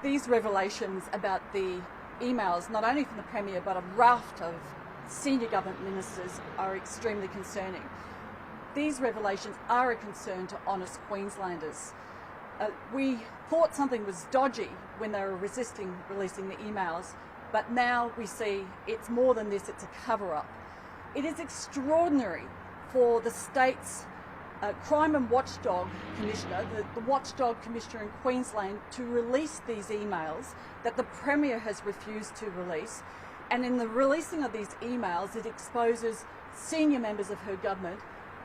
these revelations about the emails, not only from the Premier but a raft of senior government ministers, are extremely concerning. These revelations are a concern to honest Queenslanders. We thought something was dodgy when they were resisting releasing the emails, but now we see it's more than this, it's a cover-up. It is extraordinary for the state's Crime and Watchdog Commissioner, the Watchdog Commissioner in Queensland, to release these emails that the Premier has refused to release. And in the releasing of these emails, it exposes senior members of her government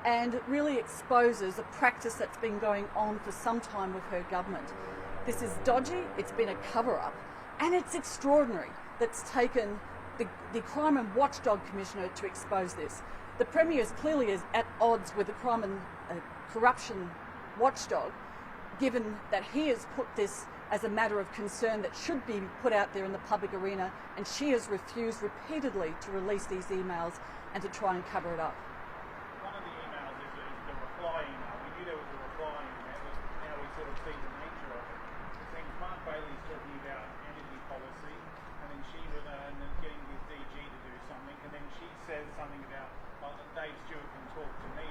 and really exposes a practice that's been going on for some time with her government. This is dodgy, it's been a cover-up, and it's extraordinary that's taken the Crime and Watchdog Commissioner to expose this. The Premier is clearly at odds with the Crime and Corruption Watchdog, given that he has put this as a matter of concern that should be put out there in the public arena, and she has refused repeatedly to release these emails and to try and cover it up. One of the emails is the reply email. We knew there was a reply in there, but now we sort of see the nature of it. It seems Mark Bailey's talking about energy policy, and then she was getting his DG to do something, and then she says something about Dave Stewart can talk to me.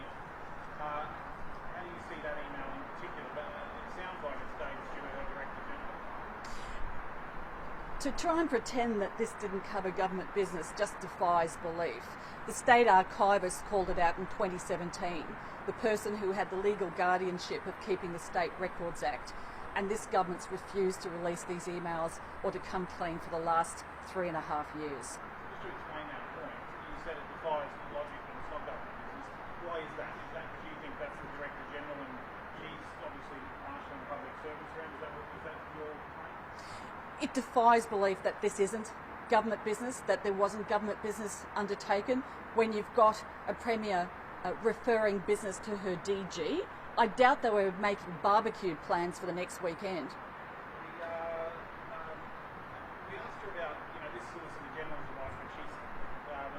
How do you see that email in particular? But it sounds like it's Dave Stewart, her Director General. To try and pretend that this didn't cover government business just defies belief. The State Archivist called it out in 2017, the person who had the legal guardianship of keeping the State Records Act, and this government's refused to release these emails or to come clean for the last 3.5 years. Just to explain that point, you said it defies logic and it's not government business. Why is that? Is that because you think that's the Director General and she's obviously marshalling public service around? Is that your claim? It defies belief that this isn't government business, that there wasn't government business undertaken. When you've got a Premier referring business to her DG, I doubt they were making barbecue plans for the next weekend. We asked her about, this Solicitor General's advice, which she's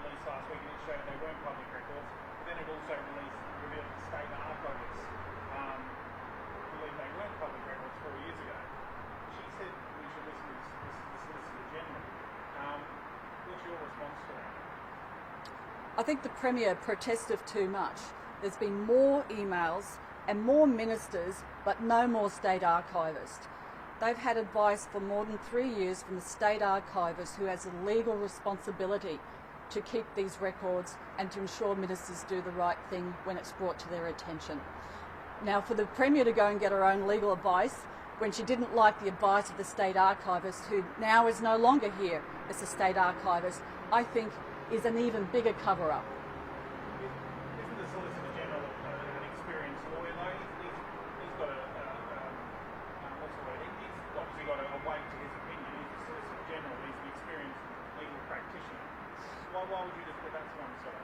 released last week, and it showed they weren't public records, but then it also revealed the State Archivists believed they weren't public records 4 years ago. She said we should listen to the Solicitor General. What's your response to that? I think the Premier protested too much. There's been more emails and more ministers, but no more State Archivists. They've had advice for more than 3 years from the State Archivist, who has a legal responsibility to keep these records and to ensure ministers do the right thing when it's brought to their attention. Now, for the Premier to go and get her own legal advice when she didn't like the advice of the State Archivist, who now is no longer here as the State Archivist, I think is an even bigger cover-up. Isn't the Solicitor General an experienced lawyer though? He's got what's the word? He's obviously got a weight to his opinion. He's the Solicitor General. He's an experienced legal practitioner. Why would you just put that to one side?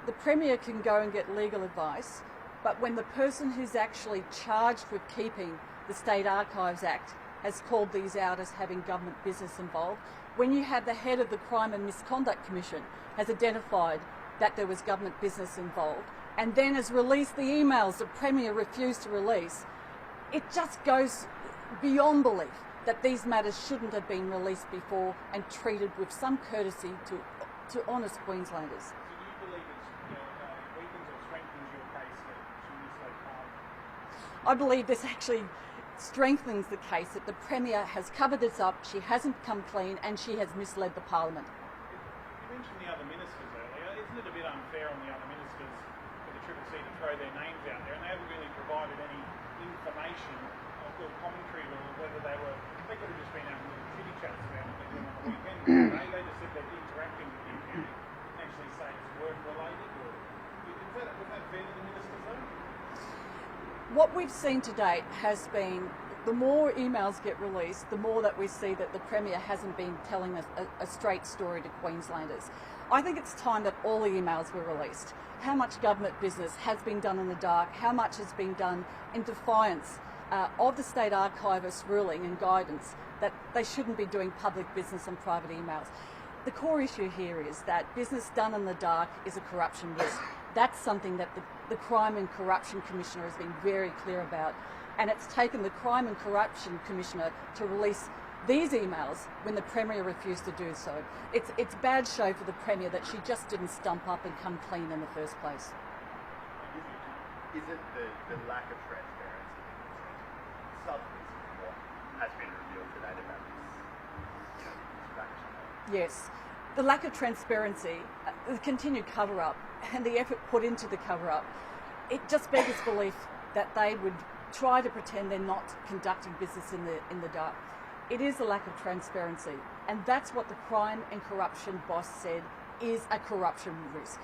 The Premier can go and get legal advice, but when the person who's actually charged with keeping the State Archives Act has called these out as having government business involved, when you have the head of the Crime and Misconduct Commission has identified that there was government business involved and then has released the emails the Premier refused to release, it just goes beyond belief that these matters shouldn't have been released before and treated with some courtesy to honest Queenslanders. So do you believe it weakens or strengthens your case that she misled Parliament? I believe this actually strengthens the case that the Premier has covered this up, she hasn't come clean, and she has misled the Parliament. You mentioned the other ministers earlier. Isn't it a bit unfair on the other ministers for the CCC to throw their names out there, and they haven't really provided any information or commentary or whether they could have just been having little chitty chats about what they're doing on the weekend. They just said they're interacting with you, didn't actually say it's work related. Was that fair to the ministers though? What we've seen to date has been the more emails get released, the more that we see that the Premier hasn't been telling us a straight story to Queenslanders. I think it's time that all the emails were released. How much government business has been done in the dark, how much has been done in defiance of the State Archivist's ruling and guidance that they shouldn't be doing public business on private emails. The core issue here is that business done in the dark is a corruption risk. That's something that the Crime and Corruption Commissioner has been very clear about. And it's taken the Crime and Corruption Commissioner to release these emails when the Premier refused to do so. It's bad show for the Premier that she just didn't stump up and come clean in the first place. Is it the lack of transparency that concerns you? Substance of what has been revealed today about this fact? Yes. The lack of transparency, the continued cover-up and the effort put into the cover-up, it just beggars belief that they would try to pretend they're not conducting business in the dark. It is a lack of transparency, and that's what the Crime and Corruption boss said is a corruption risk.